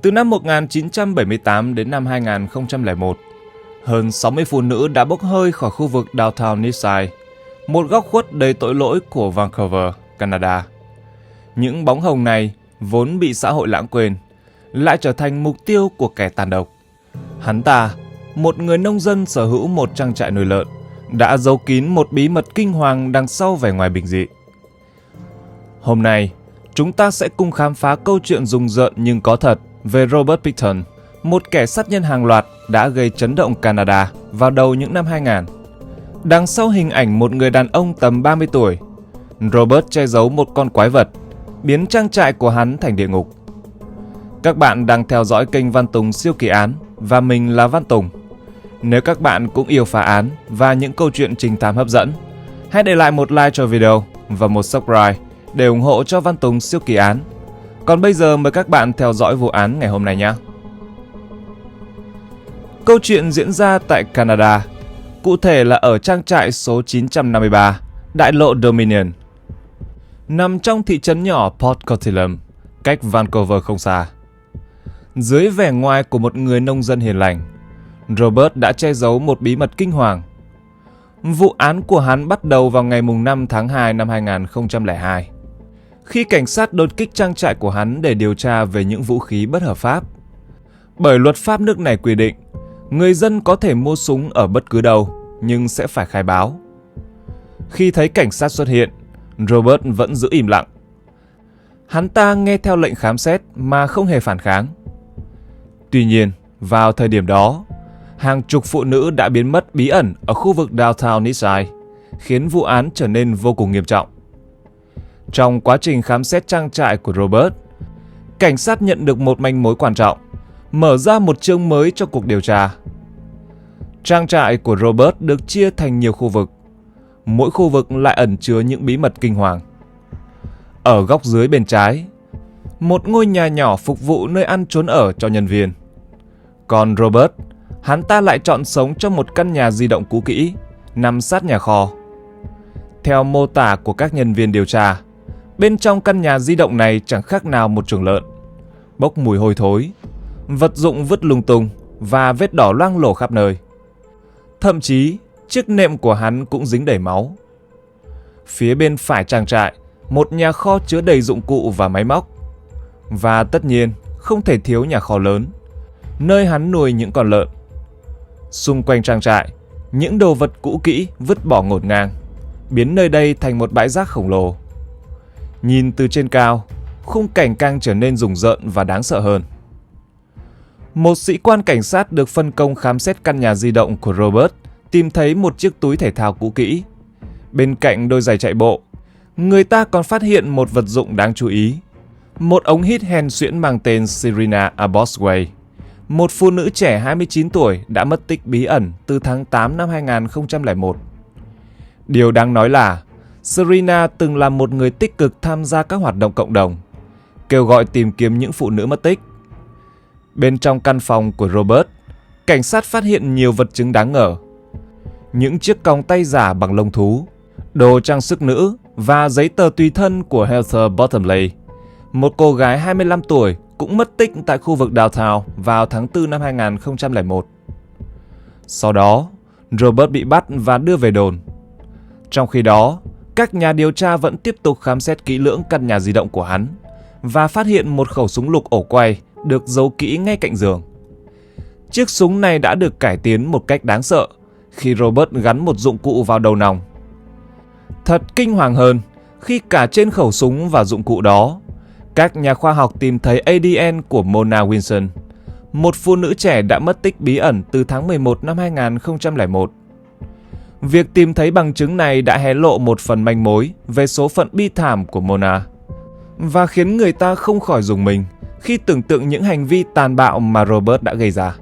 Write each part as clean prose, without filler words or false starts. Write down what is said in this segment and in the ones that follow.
Từ năm 1978 đến năm 2001, hơn 60 phụ nữ đã bốc hơi khỏi khu vực Downtown Eastside, một góc khuất đầy tội lỗi của Vancouver, Canada. Những bóng hồng này vốn bị xã hội lãng quên, lại trở thành mục tiêu của kẻ tàn độc. Hắn ta, một người nông dân sở hữu một trang trại nuôi lợn, đã giấu kín một bí mật kinh hoàng đằng sau vẻ ngoài bình dị. Hôm nay, chúng ta sẽ cùng khám phá câu chuyện rùng rợn nhưng có thật về Robert Pickton, một kẻ sát nhân hàng loạt đã gây chấn động Canada vào đầu những năm 2000. Đằng sau hình ảnh một người đàn ông tầm 30 tuổi, Robert che giấu một con quái vật, biến trang trại của hắn thành địa ngục. Các bạn đang theo dõi kênh Văn Tùng Siêu Kỳ Án và mình là Văn Tùng. Nếu các bạn cũng yêu phá án và những câu chuyện trinh thám hấp dẫn, hãy để lại một like cho video và một subscribe để ủng hộ cho Văn Tùng Siêu Kỳ Án. Còn bây giờ mời các bạn theo dõi vụ án ngày hôm nay nhé. Câu chuyện diễn ra tại Canada, cụ thể là ở trang trại số 953, đại lộ Dominion, nằm trong thị trấn nhỏ Port Coquitlam, cách Vancouver không xa. Dưới vẻ ngoài của một người nông dân hiền lành, Robert đã che giấu một bí mật kinh hoàng. Vụ án của hắn bắt đầu vào ngày 5 tháng 2 năm 2002, khi cảnh sát đột kích trang trại của hắn để điều tra về những vũ khí bất hợp pháp. Bởi luật pháp nước này quy định, người dân có thể mua súng ở bất cứ đâu, nhưng sẽ phải khai báo. Khi thấy cảnh sát xuất hiện, Robert vẫn giữ im lặng. Hắn ta nghe theo lệnh khám xét mà không hề phản kháng. Tuy nhiên, vào thời điểm đó, hàng chục phụ nữ đã biến mất bí ẩn ở khu vực Downtown Eastside, khiến vụ án trở nên vô cùng nghiêm trọng. Trong quá trình khám xét trang trại của Robert, cảnh sát nhận được một manh mối quan trọng, mở ra một chương mới cho cuộc điều tra. Trang trại của Robert được chia thành nhiều khu vực, mỗi khu vực lại ẩn chứa những bí mật kinh hoàng. Ở góc dưới bên trái, một ngôi nhà nhỏ phục vụ nơi ăn trốn ở cho nhân viên. Còn Robert, hắn ta lại chọn sống trong một căn nhà di động cũ kỹ, nằm sát nhà kho. Theo mô tả của các nhân viên điều tra, bên trong căn nhà di động này chẳng khác nào một chuồng lợn, bốc mùi hôi thối, vật dụng vứt lung tung và vết đỏ loang lổ khắp nơi. Thậm chí, chiếc nệm của hắn cũng dính đầy máu. Phía bên phải trang trại, một nhà kho chứa đầy dụng cụ và máy móc. Và tất nhiên, không thể thiếu nhà kho lớn, nơi hắn nuôi những con lợn. Xung quanh trang trại, những đồ vật cũ kỹ vứt bỏ ngổn ngang, biến nơi đây thành một bãi rác khổng lồ. Nhìn từ trên cao, khung cảnh càng trở nên rùng rợn và đáng sợ hơn. Một sĩ quan cảnh sát được phân công khám xét căn nhà di động của Robert tìm thấy một chiếc túi thể thao cũ kỹ. Bên cạnh đôi giày chạy bộ, người ta còn phát hiện một vật dụng đáng chú ý. Một ống hít hen suyễn mang tên Serena Abotsway, một phụ nữ trẻ 29 tuổi đã mất tích bí ẩn từ tháng 8 năm 2001. Điều đáng nói là Serena từng là một người tích cực tham gia các hoạt động cộng đồng, kêu gọi tìm kiếm những phụ nữ mất tích. Bên trong căn phòng của Robert, cảnh sát phát hiện nhiều vật chứng đáng ngờ. Những chiếc còng tay giả bằng lông thú, đồ trang sức nữ và giấy tờ tùy thân của Heather Bottomley, một cô gái 25 tuổi cũng mất tích tại khu vực Downtown vào tháng 4 năm 2001. Sau đó, Robert bị bắt và đưa về đồn. Trong khi đó, các nhà điều tra vẫn tiếp tục khám xét kỹ lưỡng căn nhà di động của hắn và phát hiện một khẩu súng lục ổ quay được giấu kỹ ngay cạnh giường. Chiếc súng này đã được cải tiến một cách đáng sợ khi Robert gắn một dụng cụ vào đầu nòng. Thật kinh hoàng hơn khi cả trên khẩu súng và dụng cụ đó, các nhà khoa học tìm thấy ADN của Mona Wilson, một phụ nữ trẻ đã mất tích bí ẩn từ tháng 11 năm 2001. Việc tìm thấy bằng chứng này đã hé lộ một phần manh mối về số phận bi thảm của Mona và khiến người ta không khỏi rùng mình khi tưởng tượng những hành vi tàn bạo mà Robert đã gây ra.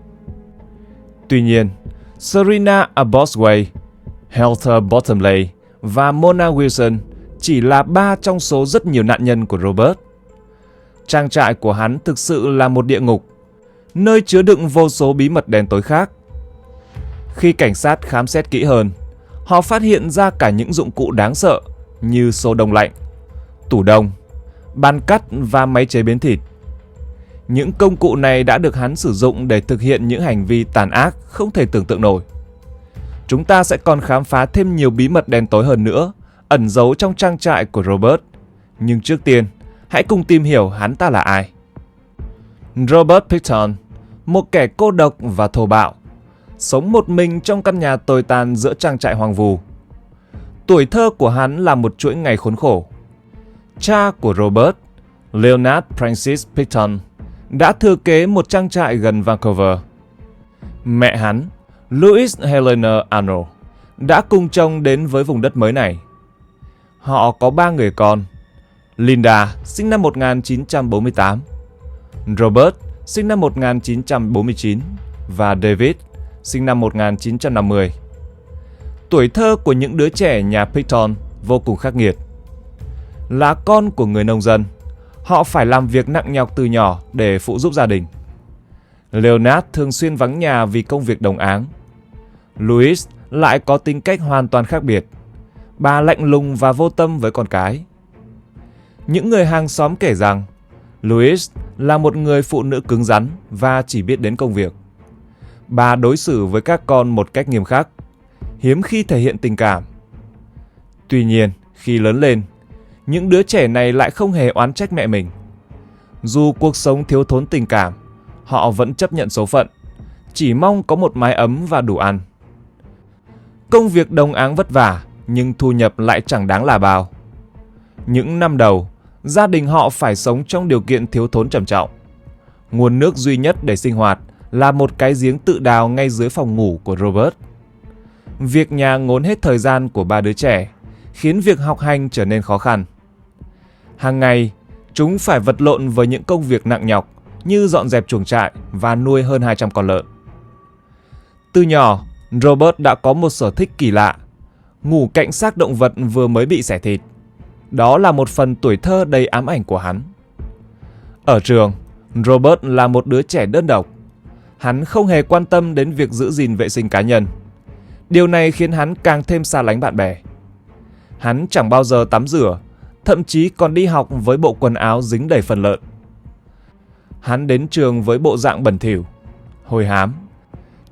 Tuy nhiên, Serena Abotsway, Heather Bottomley và Mona Wilson chỉ là 3 trong số rất nhiều nạn nhân của Robert. Trang trại của hắn thực sự là một địa ngục, nơi chứa đựng vô số bí mật đen tối khác. Khi cảnh sát khám xét kỹ hơn, họ phát hiện ra cả những dụng cụ đáng sợ như xô đông lạnh, tủ đông, bàn cắt và máy chế biến thịt. Những công cụ này đã được hắn sử dụng để thực hiện những hành vi tàn ác không thể tưởng tượng nổi. Chúng ta sẽ còn khám phá thêm nhiều bí mật đen tối hơn nữa, ẩn giấu trong trang trại của Robert. Nhưng trước tiên, hãy cùng tìm hiểu hắn ta là ai. Robert Pickton, một kẻ cô độc và thô bạo, sống một mình trong căn nhà tồi tàn giữa trang trại hoang vu. Tuổi thơ của hắn là một chuỗi ngày khốn khổ. Cha của Robert, Leonard Francis Pickton, đã thừa kế một trang trại gần Vancouver. Mẹ hắn, Louise Helena Arnold, đã cùng chồng đến với vùng đất mới này. Họ có 3 người con: Linda, sinh năm 1948, Robert, sinh năm 1949 và David, sinh năm 1950. Tuổi thơ của những đứa trẻ nhà Pickton vô cùng khắc nghiệt. Là con của người nông dân, họ phải làm việc nặng nhọc từ nhỏ để phụ giúp gia đình. Leonard thường xuyên vắng nhà vì công việc đồng áng. Louise lại có tính cách hoàn toàn khác biệt. Bà lạnh lùng và vô tâm với con cái. Những người hàng xóm kể rằng Louise là một người phụ nữ cứng rắn và chỉ biết đến công việc. Bà đối xử với các con một cách nghiêm khắc, hiếm khi thể hiện tình cảm. Tuy nhiên, khi lớn lên, những đứa trẻ này lại không hề oán trách mẹ mình. Dù cuộc sống thiếu thốn tình cảm, họ vẫn chấp nhận số phận, chỉ mong có một mái ấm và đủ ăn. Công việc đồng áng vất vả, nhưng thu nhập lại chẳng đáng là bao. Những năm đầu, gia đình họ phải sống trong điều kiện thiếu thốn trầm trọng. Nguồn nước duy nhất để sinh hoạt là một cái giếng tự đào ngay dưới phòng ngủ của Robert. Việc nhà ngốn hết thời gian của 3 đứa trẻ, khiến việc học hành trở nên khó khăn. Hàng ngày, chúng phải vật lộn với những công việc nặng nhọc như dọn dẹp chuồng trại và nuôi hơn 200 con lợn. Từ nhỏ, Robert đã có một sở thích kỳ lạ: ngủ cạnh xác động vật vừa mới bị xẻ thịt. Đó là một phần tuổi thơ đầy ám ảnh của hắn. Ở trường, Robert là một đứa trẻ đơn độc. Hắn không hề quan tâm đến việc giữ gìn vệ sinh cá nhân. Điều này khiến hắn càng thêm xa lánh bạn bè. Hắn chẳng bao giờ tắm rửa, thậm chí còn đi học với bộ quần áo dính đầy phân lợn. Hắn đến trường với bộ dạng bẩn thỉu, hôi hám,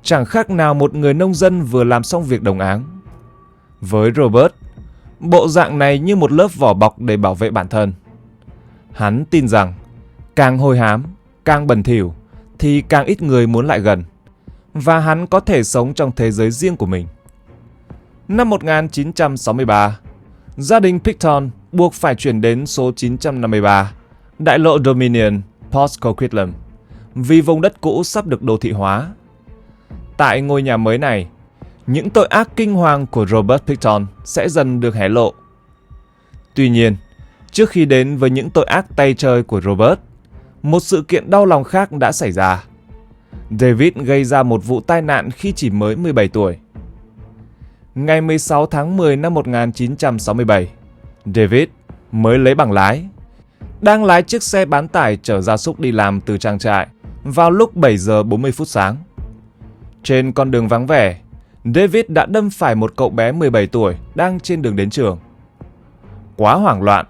chẳng khác nào một người nông dân vừa làm xong việc đồng áng. Với Robert, bộ dạng này như một lớp vỏ bọc để bảo vệ bản thân. Hắn tin rằng càng hôi hám, càng bẩn thỉu thì càng ít người muốn lại gần, và hắn có thể sống trong thế giới riêng của mình. Năm 1963, gia đình Pickton buộc phải chuyển đến số 953, đại lộ Dominion, Port Coquitlam, vì vùng đất cũ sắp được đô thị hóa. Tại ngôi nhà mới này, những tội ác kinh hoàng của Robert Pickton sẽ dần được hé lộ. Tuy nhiên, trước khi đến với những tội ác tày trời của Robert, một sự kiện đau lòng khác đã xảy ra. David gây ra một vụ tai nạn khi chỉ mới 17 tuổi. Ngày 16 tháng 10 năm 1967, David mới lấy bằng lái, đang lái chiếc xe bán tải chở gia súc đi làm từ trang trại vào lúc 7 giờ 40 phút sáng. Trên con đường vắng vẻ, David đã đâm phải một cậu bé 17 tuổi đang trên đường đến trường. Quá hoảng loạn,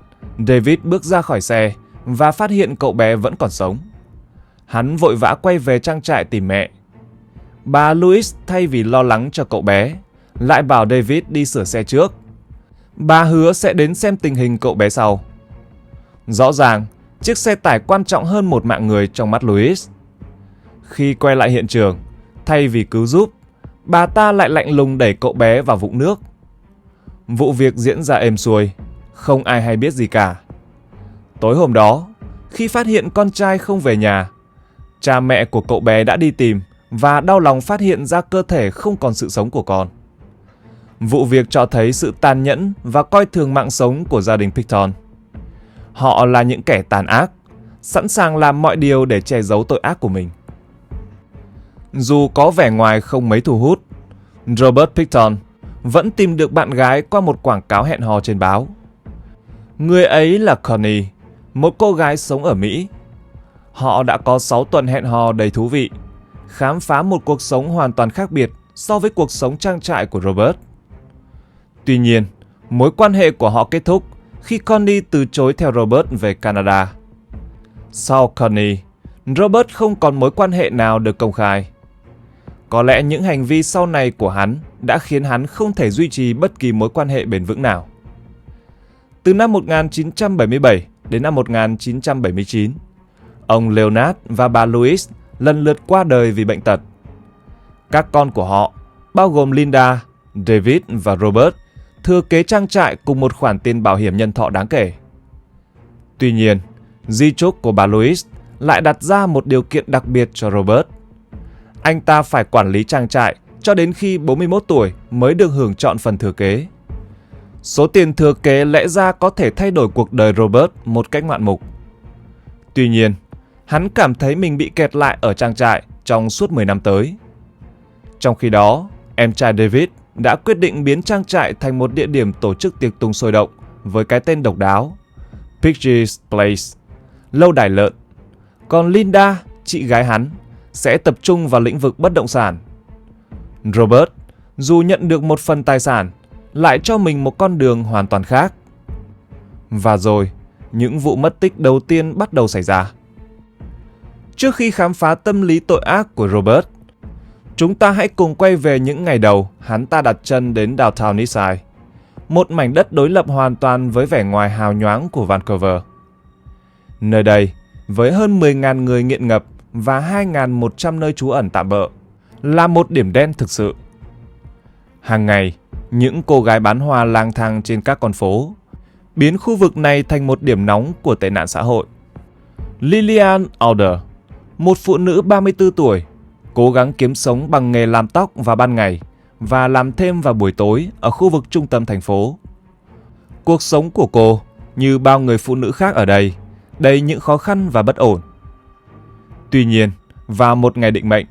David bước ra khỏi xe và phát hiện cậu bé vẫn còn sống. Hắn vội vã quay về trang trại tìm mẹ. Bà Louise thay vì lo lắng cho cậu bé, lại bảo David đi sửa xe trước. Bà hứa sẽ đến xem tình hình cậu bé sau. Rõ ràng, chiếc xe tải quan trọng hơn một mạng người trong mắt Louise. Khi quay lại hiện trường, thay vì cứu giúp, bà ta lại lạnh lùng đẩy cậu bé vào vũng nước. Vụ việc diễn ra êm xuôi, không ai hay biết gì cả. Tối hôm đó, khi phát hiện con trai không về nhà, cha mẹ của cậu bé đã đi tìm và đau lòng phát hiện ra cơ thể không còn sự sống của con. Vụ việc cho thấy sự tàn nhẫn và coi thường mạng sống của gia đình Pickton. Họ là những kẻ tàn ác, sẵn sàng làm mọi điều để che giấu tội ác của mình. Dù có vẻ ngoài không mấy thu hút, Robert Pickton vẫn tìm được bạn gái qua một quảng cáo hẹn hò trên báo. Người ấy là Connie, một cô gái sống ở Mỹ. Họ đã có 6 tuần hẹn hò đầy thú vị, khám phá một cuộc sống hoàn toàn khác biệt so với cuộc sống trang trại của Robert. Tuy nhiên, mối quan hệ của họ kết thúc khi Connie từ chối theo Robert về Canada. Sau Connie, Robert không còn mối quan hệ nào được công khai. Có lẽ những hành vi sau này của hắn đã khiến hắn không thể duy trì bất kỳ mối quan hệ bền vững nào. Từ năm 1977 đến năm 1979, ông Leonard và bà Louise lần lượt qua đời vì bệnh tật. Các con của họ, bao gồm Linda, David và Robert, thừa kế trang trại cùng một khoản tiền bảo hiểm nhân thọ đáng kể. Tuy nhiên, di chúc của bà Louise lại đặt ra một điều kiện đặc biệt cho Robert. Anh ta phải quản lý trang trại cho đến khi 41 tuổi mới được hưởng trọn phần thừa kế. Số tiền thừa kế lẽ ra có thể thay đổi cuộc đời Robert một cách ngoạn mục. Tuy nhiên, hắn cảm thấy mình bị kẹt lại ở trang trại trong suốt 10 năm tới. Trong khi đó, em trai David đã quyết định biến trang trại thành một địa điểm tổ chức tiệc tùng sôi động với cái tên độc đáo Piggy's Place, lâu đài lợn. Còn Linda, chị gái hắn, sẽ tập trung vào lĩnh vực bất động sản. Robert, dù nhận được một phần tài sản, lại cho mình một con đường hoàn toàn khác. Và rồi, những vụ mất tích đầu tiên bắt đầu xảy ra. Trước khi khám phá tâm lý tội ác của Robert, chúng ta hãy cùng quay về những ngày đầu hắn ta đặt chân đến Downtown Eastside, một mảnh đất đối lập hoàn toàn với vẻ ngoài hào nhoáng của Vancouver. Nơi đây, với hơn 10.000 người nghiện ngập và 2.100 nơi trú ẩn tạm bợ, là một điểm đen thực sự. Hàng ngày, những cô gái bán hoa lang thang trên các con phố, biến khu vực này thành một điểm nóng của tệ nạn xã hội. Lillian Alder, một phụ nữ 34 tuổi, cố gắng kiếm sống bằng nghề làm tóc vào ban ngày và làm thêm vào buổi tối ở khu vực trung tâm thành phố. Cuộc sống của cô, như bao người phụ nữ khác ở đây, đầy những khó khăn và bất ổn. Tuy nhiên, vào một ngày định mệnh,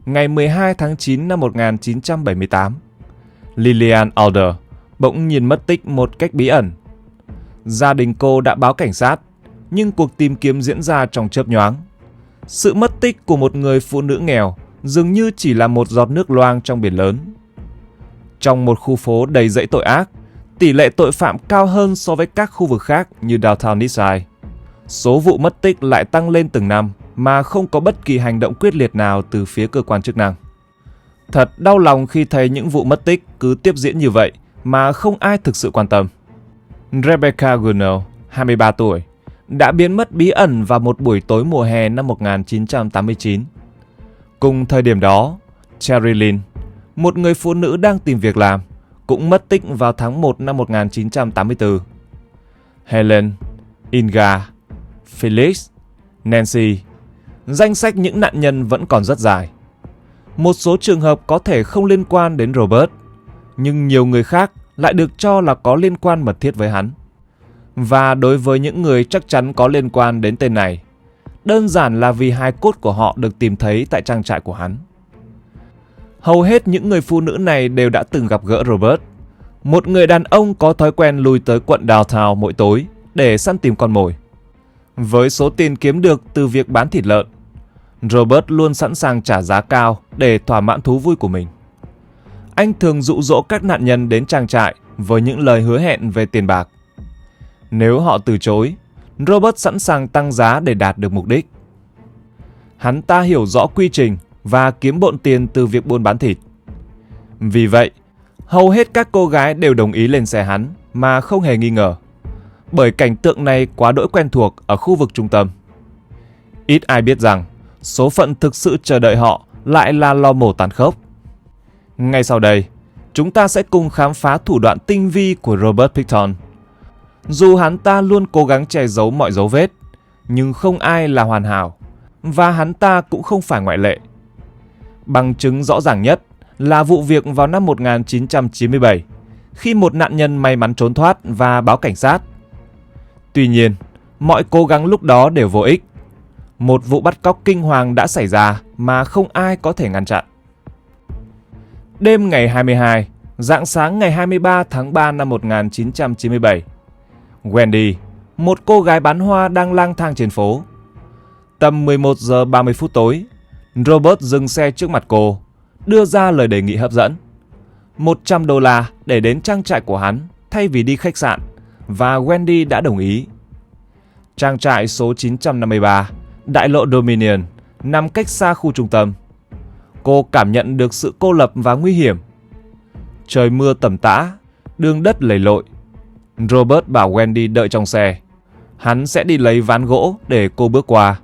ngày 12 tháng 9 năm 1978, Lillian Alder bỗng nhiên mất tích một cách bí ẩn. Gia đình cô đã báo cảnh sát, nhưng cuộc tìm kiếm diễn ra trong chớp nhoáng. Sự mất tích của một người phụ nữ nghèo dường như chỉ là một giọt nước loang trong biển lớn. Trong một khu phố đầy dẫy tội ác, tỷ lệ tội phạm cao hơn so với các khu vực khác như Downtown Eastside. Số vụ mất tích lại tăng lên từng năm mà không có bất kỳ hành động quyết liệt nào từ phía cơ quan chức năng. Thật đau lòng khi thấy những vụ mất tích cứ tiếp diễn như vậy mà không ai thực sự quan tâm. Rebecca Gunnell, 23 tuổi, đã biến mất bí ẩn vào một buổi tối mùa hè năm 1989. Cùng thời điểm đó, Cherry Lynn, một người phụ nữ đang tìm việc làm, cũng mất tích vào tháng 1 năm 1984. Helen, Inga, Felix, Nancy, danh sách những nạn nhân vẫn còn rất dài. Một số trường hợp có thể không liên quan đến Robert, nhưng nhiều người khác lại được cho là có liên quan mật thiết với hắn. Và đối với những người chắc chắn có liên quan đến tên này, đơn giản là vì hài cốt của họ được tìm thấy tại trang trại của hắn. Hầu hết những người phụ nữ này đều đã từng gặp gỡ Robert, một người đàn ông có thói quen lui tới quận Downtown mỗi tối để săn tìm con mồi. Với số tiền kiếm được từ việc bán thịt lợn, Robert luôn sẵn sàng trả giá cao để thỏa mãn thú vui của mình. Anh thường dụ dỗ các nạn nhân đến trang trại với những lời hứa hẹn về tiền bạc. Nếu họ từ chối, Robert sẵn sàng tăng giá để đạt được mục đích. Hắn ta hiểu rõ quy trình và kiếm bộn tiền từ việc buôn bán thịt. Vì vậy, hầu hết các cô gái đều đồng ý lên xe hắn mà không hề nghi ngờ, bởi cảnh tượng này quá đỗi quen thuộc ở khu vực trung tâm. Ít ai biết rằng số phận thực sự chờ đợi họ lại là lò mổ tàn khốc. Ngay sau đây, chúng ta sẽ cùng khám phá thủ đoạn tinh vi của Robert Pickton. Dù hắn ta luôn cố gắng che giấu mọi dấu vết, nhưng không ai là hoàn hảo, và hắn ta cũng không phải ngoại lệ. Bằng chứng rõ ràng nhất là vụ việc vào năm 1997, khi một nạn nhân may mắn trốn thoát và báo cảnh sát. Tuy nhiên, mọi cố gắng lúc đó đều vô ích. Một vụ bắt cóc kinh hoàng đã xảy ra mà không ai có thể ngăn chặn. Đêm ngày 22, rạng sáng ngày 23 tháng 3 năm 1997, Wendy, một cô gái bán hoa đang lang thang trên phố. Tầm 11 giờ 30 phút tối, Robert dừng xe trước mặt cô, đưa ra lời đề nghị hấp dẫn. $100 để đến trang trại của hắn thay vì đi khách sạn, và Wendy đã đồng ý. Trang trại số 953 đại lộ Dominion nằm cách xa khu trung tâm. Cô cảm nhận được sự cô lập và nguy hiểm. Trời mưa tầm tã, đường đất lầy lội. Robert bảo Wendy đợi trong xe. Hắn sẽ đi lấy ván gỗ để cô bước qua.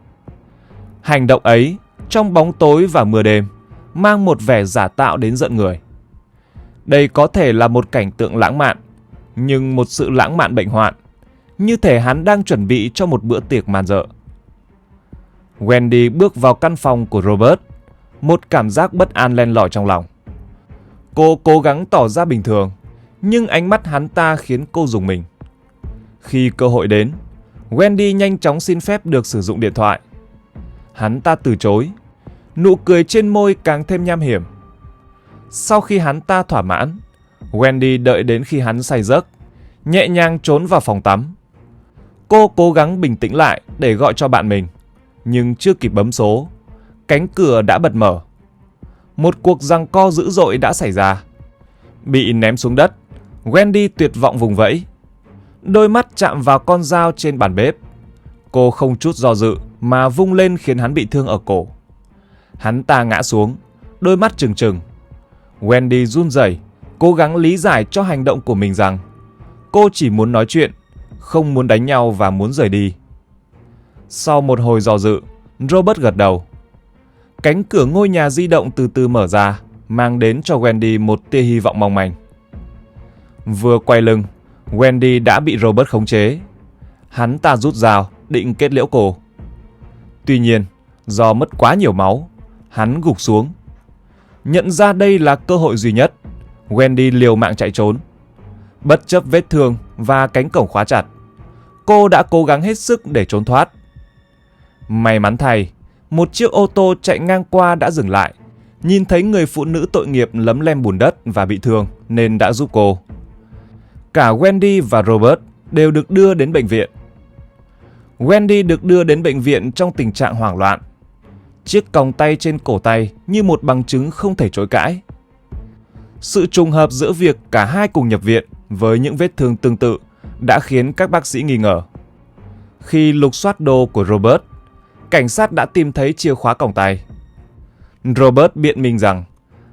Hành động ấy, trong bóng tối và mưa đêm, mang một vẻ giả tạo đến giận người. Đây có thể là một cảnh tượng lãng mạn, nhưng một sự lãng mạn bệnh hoạn, như thể hắn đang chuẩn bị cho một bữa tiệc man dợ. Wendy bước vào căn phòng của Robert, một cảm giác bất an len lỏi trong lòng. Cô cố gắng tỏ ra bình thường, nhưng ánh mắt hắn ta khiến cô rùng mình. Khi cơ hội đến, Wendy nhanh chóng xin phép được sử dụng điện thoại. Hắn ta từ chối, nụ cười trên môi càng thêm nham hiểm. Sau khi hắn ta thỏa mãn, Wendy đợi đến khi hắn say giấc, nhẹ nhàng trốn vào phòng tắm. Cô cố gắng bình tĩnh lại để gọi cho bạn mình, nhưng chưa kịp bấm số, cánh cửa đã bật mở. Một cuộc giằng co dữ dội đã xảy ra. Bị ném xuống đất, Wendy tuyệt vọng vùng vẫy. Đôi mắt chạm vào con dao trên bàn bếp. Cô không chút do dự mà vung lên khiến hắn bị thương ở cổ. Hắn ta ngã xuống, đôi mắt trừng trừng. Wendy run rẩy, cố gắng lý giải cho hành động của mình rằng cô chỉ muốn nói chuyện, không muốn đánh nhau và muốn rời đi. Sau một hồi dò dự, Robert gật đầu. Cánh cửa ngôi nhà di động từ từ mở ra, mang đến cho Wendy một tia hy vọng mong manh. Vừa quay lưng, Wendy đã bị Robert khống chế. Hắn ta rút dao, định kết liễu cô. Tuy nhiên, do mất quá nhiều máu, hắn gục xuống. Nhận ra đây là cơ hội duy nhất, Wendy liều mạng chạy trốn. Bất chấp vết thương và cánh cổng khóa chặt, cô đã cố gắng hết sức để trốn thoát. May mắn thay, một chiếc ô tô chạy ngang qua đã dừng lại, nhìn thấy người phụ nữ tội nghiệp lấm lem bùn đất và bị thương nên đã giúp cô. Cả Wendy và Robert đều được đưa đến bệnh viện. Wendy được đưa đến bệnh viện trong tình trạng hoảng loạn. Chiếc còng tay trên cổ tay như một bằng chứng không thể chối cãi. Sự trùng hợp giữa việc cả hai cùng nhập viện với những vết thương tương tự đã khiến các bác sĩ nghi ngờ. Khi lục soát đồ của Robert, cảnh sát đã tìm thấy chìa khóa còng tay. Robert biện minh rằng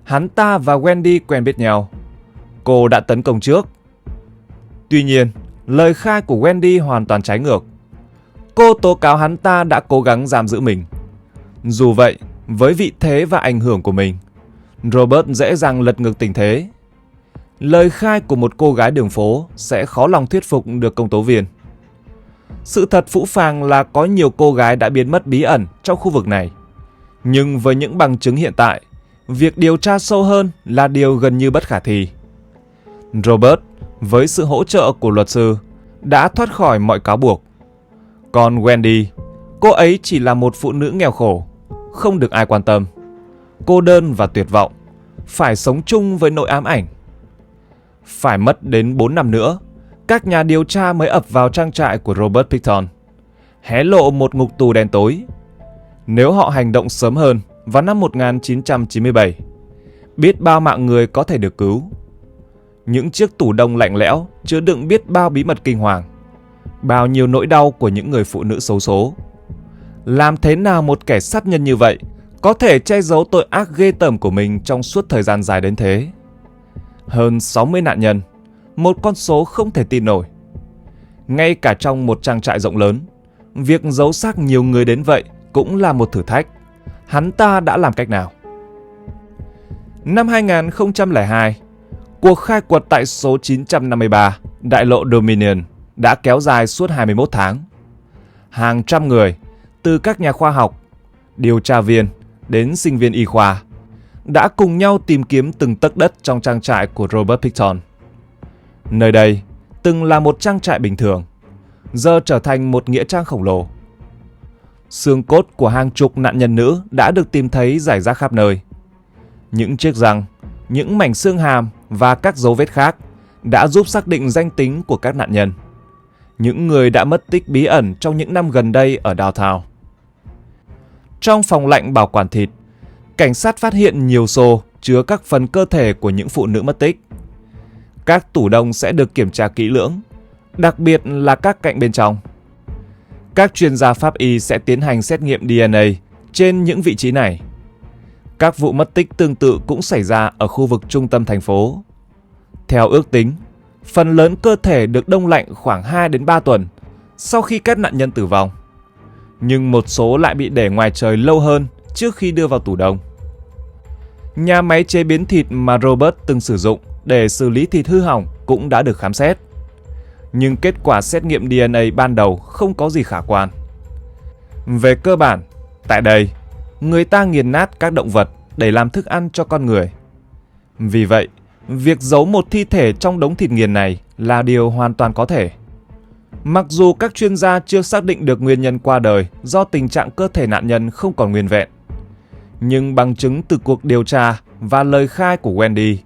hắn ta và Wendy quen biết nhau. Cô đã tấn công trước. Tuy nhiên, lời khai của Wendy hoàn toàn trái ngược. Cô tố cáo hắn ta đã cố gắng giam giữ mình. Dù vậy, với vị thế và ảnh hưởng của mình, Robert dễ dàng lật ngược tình thế. Lời khai của một cô gái đường phố sẽ khó lòng thuyết phục được công tố viên. Sự thật phũ phàng là có nhiều cô gái đã biến mất bí ẩn trong khu vực này. Nhưng với những bằng chứng hiện tại, việc điều tra sâu hơn là điều gần như bất khả thi. Robert, với sự hỗ trợ của luật sư, đã thoát khỏi mọi cáo buộc. Còn Wendy, cô ấy chỉ là một phụ nữ nghèo khổ, không được ai quan tâm, cô đơn và tuyệt vọng, phải sống chung với nỗi ám ảnh. Phải mất đến 4 năm nữa, các nhà điều tra mới ập vào trang trại của Robert Pickton, hé lộ một ngục tù đen tối. Nếu họ hành động sớm hơn vào năm 1997, biết bao mạng người có thể được cứu. Những chiếc tủ đông lạnh lẽo chứa đựng biết bao bí mật kinh hoàng, bao nhiêu nỗi đau của những người phụ nữ xấu số. Làm thế nào một kẻ sát nhân như vậy có thể che giấu tội ác ghê tởm của mình trong suốt thời gian dài đến thế? Hơn 60 nạn nhân, một con số không thể tin nổi. Ngay cả trong một trang trại rộng lớn, việc giấu xác nhiều người đến vậy cũng là một thử thách. Hắn ta đã làm cách nào? Năm 2002, cuộc khai quật tại số 953 đại lộ Dominion đã kéo dài suốt 21 tháng. Hàng trăm người, từ các nhà khoa học, điều tra viên đến sinh viên y khoa, đã cùng nhau tìm kiếm từng tấc đất trong trang trại của Robert Pickton. Nơi đây từng là một trang trại bình thường, giờ trở thành một nghĩa trang khổng lồ. Xương cốt của hàng chục nạn nhân nữ đã được tìm thấy rải rác khắp nơi. Những chiếc răng, những mảnh xương hàm và các dấu vết khác đã giúp xác định danh tính của các nạn nhân, những người đã mất tích bí ẩn trong những năm gần đây ở downtown. Trong phòng lạnh bảo quản thịt, cảnh sát phát hiện nhiều xô chứa các phần cơ thể của những phụ nữ mất tích. Các tủ đông sẽ được kiểm tra kỹ lưỡng, đặc biệt là các cạnh bên trong. Các chuyên gia pháp y sẽ tiến hành xét nghiệm DNA trên những vị trí này. Các vụ mất tích tương tự cũng xảy ra ở khu vực trung tâm thành phố. Theo ước tính, phần lớn cơ thể được đông lạnh khoảng 2 đến 3 tuần sau khi các nạn nhân tử vong. Nhưng một số lại bị để ngoài trời lâu hơn trước khi đưa vào tủ đông. Nhà máy chế biến thịt mà Robert từng sử dụng để xử lý thịt hư hỏng cũng đã được khám xét. Nhưng kết quả xét nghiệm DNA ban đầu không có gì khả quan. Về cơ bản, tại đây, người ta nghiền nát các động vật để làm thức ăn cho con người. Vì vậy, việc giấu một thi thể trong đống thịt nghiền này là điều hoàn toàn có thể. Mặc dù các chuyên gia chưa xác định được nguyên nhân qua đời do tình trạng cơ thể nạn nhân không còn nguyên vẹn, nhưng bằng chứng từ cuộc điều tra và lời khai của Wendy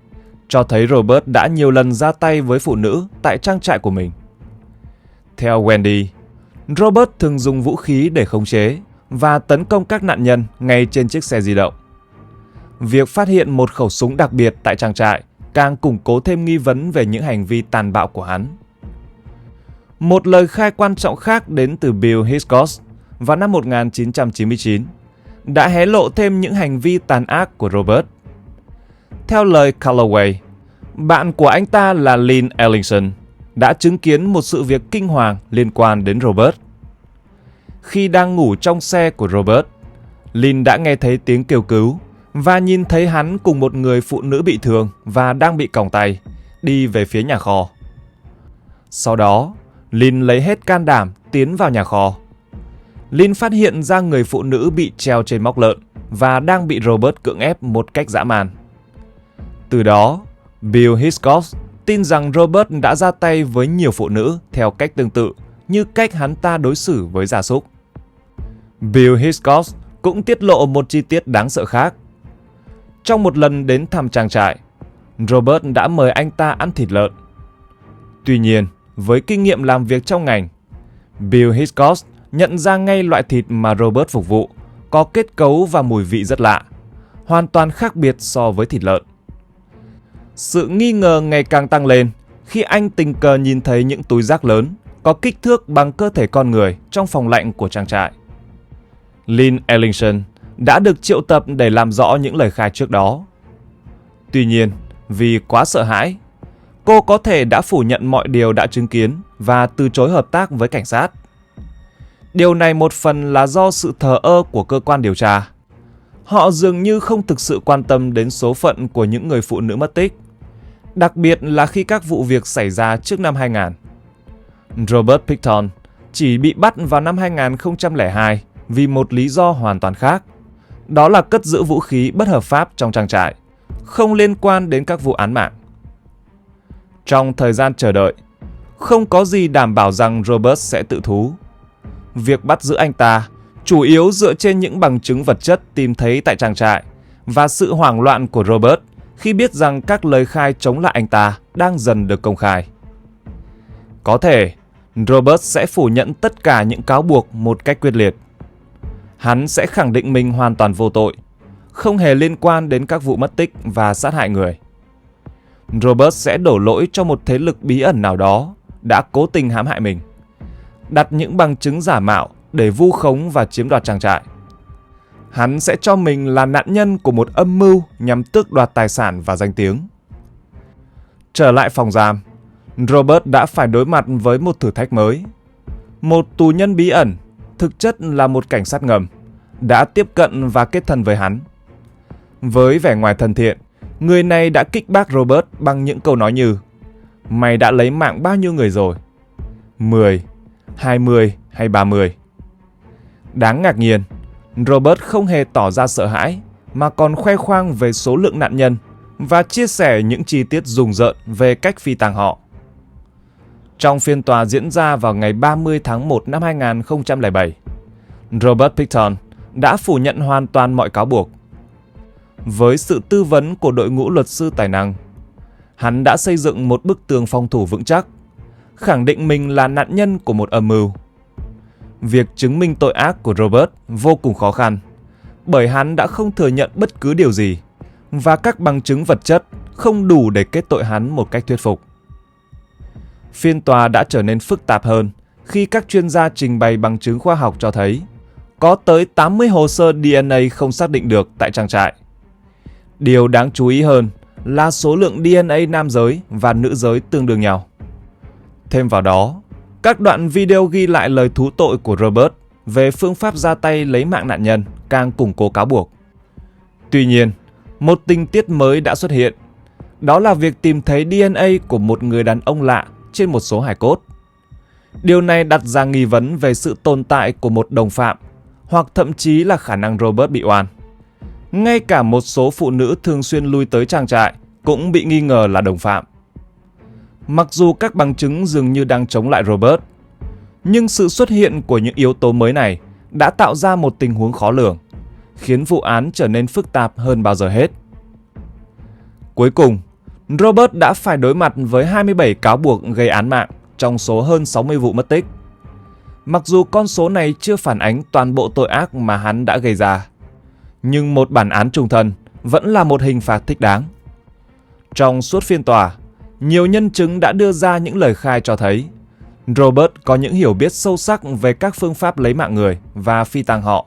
cho thấy Robert đã nhiều lần ra tay với phụ nữ tại trang trại của mình. Theo Wendy, Robert thường dùng vũ khí để khống chế và tấn công các nạn nhân ngay trên chiếc xe di động. Việc phát hiện một khẩu súng đặc biệt tại trang trại càng củng cố thêm nghi vấn về những hành vi tàn bạo của hắn. Một lời khai quan trọng khác đến từ Bill Hickox vào năm 1999 đã hé lộ thêm những hành vi tàn ác của Robert. Theo lời Calloway, bạn của anh ta là Lynn Ellingson đã chứng kiến một sự việc kinh hoàng liên quan đến Robert. Khi đang ngủ trong xe của Robert, Lynn đã nghe thấy tiếng kêu cứu và nhìn thấy hắn cùng một người phụ nữ bị thương và đang bị còng tay đi về phía nhà kho. Sau đó, Lynn lấy hết can đảm tiến vào nhà kho. Lynn phát hiện ra người phụ nữ bị treo trên móc lợn và đang bị Robert cưỡng ép một cách dã man. Từ đó, Bill Hickox tin rằng Robert đã ra tay với nhiều phụ nữ theo cách tương tự như cách hắn ta đối xử với gia súc. Bill Hickox cũng tiết lộ một chi tiết đáng sợ khác. Trong một lần đến thăm trang trại, Robert đã mời anh ta ăn thịt lợn. Tuy nhiên, với kinh nghiệm làm việc trong ngành, Bill Hickox nhận ra ngay loại thịt mà Robert phục vụ có kết cấu và mùi vị rất lạ, hoàn toàn khác biệt so với thịt lợn. Sự nghi ngờ ngày càng tăng lên khi anh tình cờ nhìn thấy những túi rác lớn có kích thước bằng cơ thể con người trong phòng lạnh của trang trại. Lynn Ellingson đã được triệu tập để làm rõ những lời khai trước đó. Tuy nhiên, vì quá sợ hãi, cô có thể đã phủ nhận mọi điều đã chứng kiến và từ chối hợp tác với cảnh sát. Điều này một phần là do sự thờ ơ của cơ quan điều tra. Họ dường như không thực sự quan tâm đến số phận của những người phụ nữ mất tích, đặc biệt là khi các vụ việc xảy ra trước năm 2000. Robert Pickton chỉ bị bắt vào năm 2002 vì một lý do hoàn toàn khác. Đó là cất giữ vũ khí bất hợp pháp trong trang trại, không liên quan đến các vụ án mạng. Trong thời gian chờ đợi, không có gì đảm bảo rằng Robert sẽ tự thú. Việc bắt giữ anh ta chủ yếu dựa trên những bằng chứng vật chất tìm thấy tại trang trại và sự hoảng loạn của Robert khi biết rằng các lời khai chống lại anh ta đang dần được công khai. Có thể, Robert sẽ phủ nhận tất cả những cáo buộc một cách quyết liệt. Hắn sẽ khẳng định mình hoàn toàn vô tội, không hề liên quan đến các vụ mất tích và sát hại người. Robert sẽ đổ lỗi cho một thế lực bí ẩn nào đó đã cố tình hãm hại mình, đặt những bằng chứng giả mạo để vu khống và chiếm đoạt trang trại. Hắn sẽ cho mình là nạn nhân của một âm mưu nhằm tước đoạt tài sản và danh tiếng. Trở lại phòng giam, Robert đã phải đối mặt với một thử thách mới. Một tù nhân bí ẩn, thực chất là một cảnh sát ngầm, đã tiếp cận và kết thân với hắn. Với vẻ ngoài thân thiện, người này đã kích bác Robert bằng những câu nói như: "Mày đã lấy mạng bao nhiêu người rồi? 10, 20 hay 30? Đáng ngạc nhiên, Robert không hề tỏ ra sợ hãi mà còn khoe khoang về số lượng nạn nhân và chia sẻ những chi tiết rùng rợn về cách phi tang họ. Trong phiên tòa diễn ra vào ngày 30 tháng 1 năm 2007, Robert Pickton đã phủ nhận hoàn toàn mọi cáo buộc. Với sự tư vấn của đội ngũ luật sư tài năng, hắn đã xây dựng một bức tường phòng thủ vững chắc, khẳng định mình là nạn nhân của một âm mưu. Việc chứng minh tội ác của Robert vô cùng khó khăn, bởi hắn đã không thừa nhận bất cứ điều gì, và các bằng chứng vật chất không đủ để kết tội hắn một cách thuyết phục. Phiên tòa đã trở nên phức tạp hơn khi các chuyên gia trình bày bằng chứng khoa học cho thấy có tới 80 hồ sơ DNA không xác định được tại trang trại. Điều đáng chú ý hơn là số lượng DNA nam giới và nữ giới tương đương nhau. Thêm vào đó, các đoạn video ghi lại lời thú tội của Robert về phương pháp ra tay lấy mạng nạn nhân càng củng cố cáo buộc. Tuy nhiên, một tình tiết mới đã xuất hiện. Đó là việc tìm thấy DNA của một người đàn ông lạ trên một số hài cốt. Điều này đặt ra nghi vấn về sự tồn tại của một đồng phạm, hoặc thậm chí là khả năng Robert bị oan. Ngay cả một số phụ nữ thường xuyên lui tới trang trại cũng bị nghi ngờ là đồng phạm. Mặc dù các bằng chứng dường như đang chống lại Robert, nhưng sự xuất hiện của những yếu tố mới này đã tạo ra một tình huống khó lường, khiến vụ án trở nên phức tạp hơn bao giờ hết. Cuối cùng, Robert đã phải đối mặt với 27 cáo buộc gây án mạng trong số hơn 60 vụ mất tích. Mặc dù con số này chưa phản ánh toàn bộ tội ác mà hắn đã gây ra, nhưng một bản án chung thân vẫn là một hình phạt thích đáng. Trong suốt phiên tòa, nhiều nhân chứng đã đưa ra những lời khai cho thấy Robert có những hiểu biết sâu sắc về các phương pháp lấy mạng người và phi tang họ,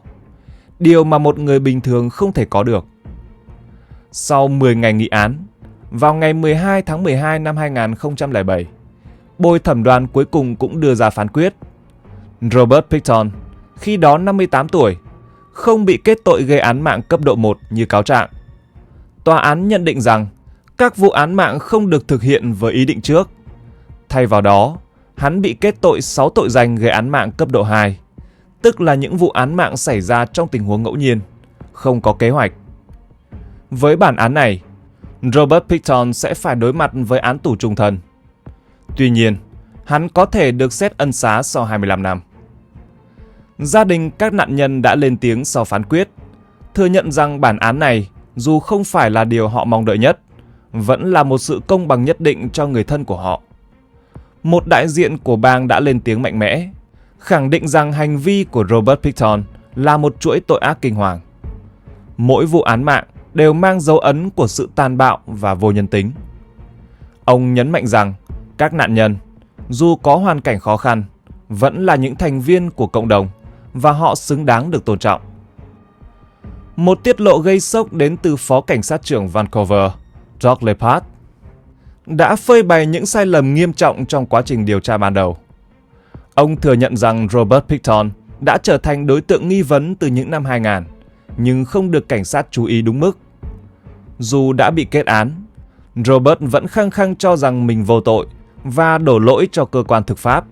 điều mà một người bình thường không thể có được. Sau 10 ngày nghị án, vào ngày 12 tháng 12 năm 2007, bồi thẩm đoàn cuối cùng cũng đưa ra phán quyết. Robert Pickton, khi đó 58 tuổi, không bị kết tội gây án mạng cấp độ 1 như cáo trạng. Tòa án nhận định rằng các vụ án mạng không được thực hiện với ý định trước. Thay vào đó, hắn bị kết tội 6 tội danh gây án mạng cấp độ 2, tức là những vụ án mạng xảy ra trong tình huống ngẫu nhiên, không có kế hoạch. Với bản án này, Robert Pickton sẽ phải đối mặt với án tù chung thân. Tuy nhiên, hắn có thể được xét ân xá sau 25 năm. Gia đình các nạn nhân đã lên tiếng sau phán quyết, thừa nhận rằng bản án này, dù không phải là điều họ mong đợi nhất, vẫn là một sự công bằng nhất định cho người thân của họ. Một đại diện của bang đã lên tiếng mạnh mẽ, khẳng định rằng hành vi của Robert Pickton là một chuỗi tội ác kinh hoàng. Mỗi vụ án mạng đều mang dấu ấn của sự tàn bạo và vô nhân tính. Ông nhấn mạnh rằng các nạn nhân, dù có hoàn cảnh khó khăn, vẫn là những thành viên của cộng đồng và họ xứng đáng được tôn trọng. Một tiết lộ gây sốc đến từ Phó Cảnh sát trưởng Vancouver, Doug Lepard, đã phơi bày những sai lầm nghiêm trọng trong quá trình điều tra ban đầu. Ông thừa nhận rằng Robert Pickton đã trở thành đối tượng nghi vấn từ những năm 2000, nhưng không được cảnh sát chú ý đúng mức. Dù đã bị kết án, Robert vẫn khăng khăng cho rằng mình vô tội và đổ lỗi cho cơ quan thực pháp.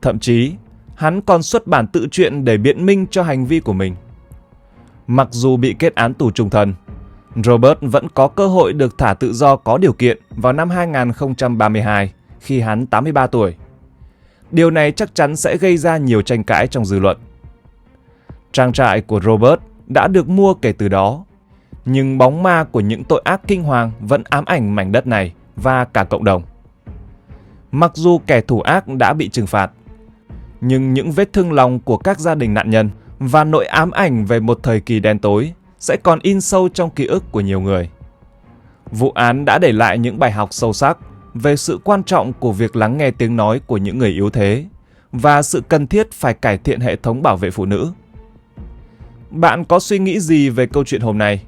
Thậm chí, hắn còn xuất bản tự truyện để biện minh cho hành vi của mình. Mặc dù bị kết án tù chung thân, Robert vẫn có cơ hội được thả tự do có điều kiện vào năm 2032 khi hắn 83 tuổi. Điều này chắc chắn sẽ gây ra nhiều tranh cãi trong dư luận. Trang trại của Robert đã được mua kể từ đó, nhưng bóng ma của những tội ác kinh hoàng vẫn ám ảnh mảnh đất này và cả cộng đồng. Mặc dù kẻ thủ ác đã bị trừng phạt, nhưng những vết thương lòng của các gia đình nạn nhân và nỗi ám ảnh về một thời kỳ đen tối sẽ còn in sâu trong ký ức của nhiều người. Vụ án đã để lại những bài học sâu sắc về sự quan trọng của việc lắng nghe tiếng nói của những người yếu thế và sự cần thiết phải cải thiện hệ thống bảo vệ phụ nữ. Bạn có suy nghĩ gì về câu chuyện hôm nay?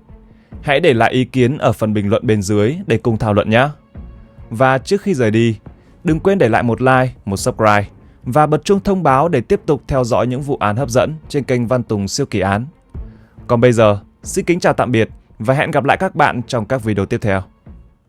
Hãy để lại ý kiến ở phần bình luận bên dưới để cùng thảo luận nhé! Và trước khi rời đi, đừng quên để lại một like, một subscribe và bật chuông thông báo để tiếp tục theo dõi những vụ án hấp dẫn trên kênh Văn Tùng Siêu Kỳ Án. Còn bây giờ, xin kính chào tạm biệt và hẹn gặp lại các bạn trong các video tiếp theo.